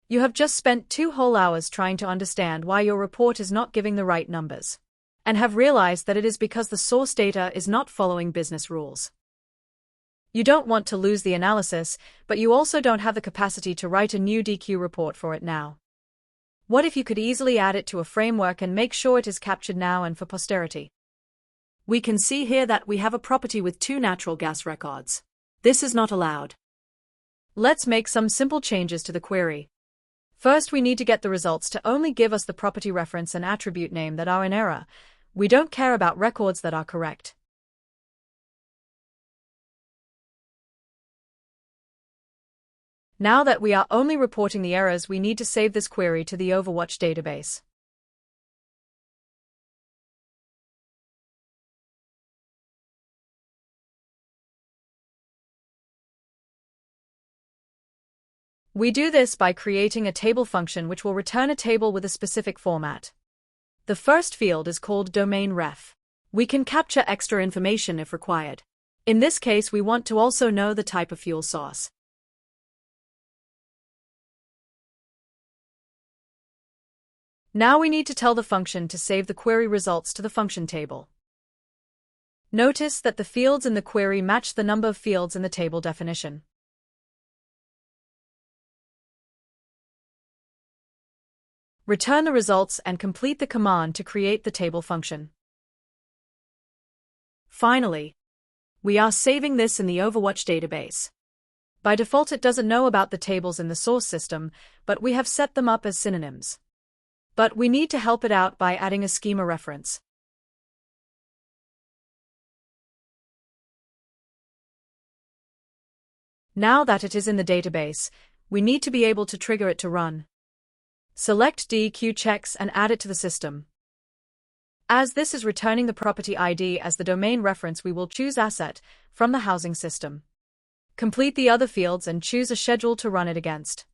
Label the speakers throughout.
Speaker 1: You have just spent 2 whole hours trying to understand why your report is not giving the right numbers, and have realized that it is because the source data is not following business rules. You don't want to lose the analysis, but you also don't have the capacity to write a new DQ report for it now. What if you could easily add it to a framework and make sure it is captured now and for posterity? We can see here that we have a property with 2 natural gas records. This is not allowed. Let's make some simple changes to the query. First, we need to get the results to only give us the property reference and attribute name that are in error. We don't care about records that are correct. Now that we are only reporting the errors, we need to save this query to the Overwatch database. We do this by creating a table function which will return a table with a specific format. The first field is called domain ref. We can capture extra information if required. In this case, we want to also know the type of fuel source. Now we need to tell the function to save the query results to the function table. Notice that the fields in the query match the number of fields in the table definition. Return the results and complete the command to create the table function. Finally, we are saving this in the Overwatch database. By default, it doesn't know about the tables in the source system, but we have set them up as synonyms. But we need to help it out by adding a schema reference. Now that it is in the database, we need to be able to trigger it to run. Select DQ checks and add it to the system. As this is returning the property ID as the domain reference, we will choose Asset from the housing system. Complete the other fields and choose a schedule to run it against.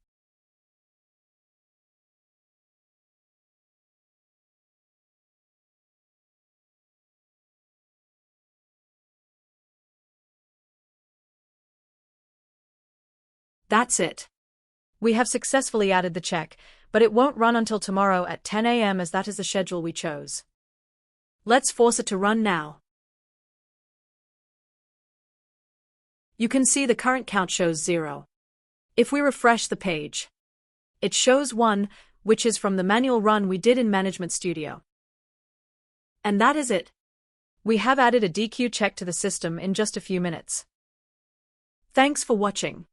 Speaker 1: That's it. We have successfully added the check, but it won't run until tomorrow at 10 a.m. as that is the schedule we chose. Let's force it to run now. You can see the current count shows 0. If we refresh the page, it shows 1, which is from the manual run we did in Management Studio. And that is it. We have added a DQ check to the system in just a few minutes. Thanks for watching.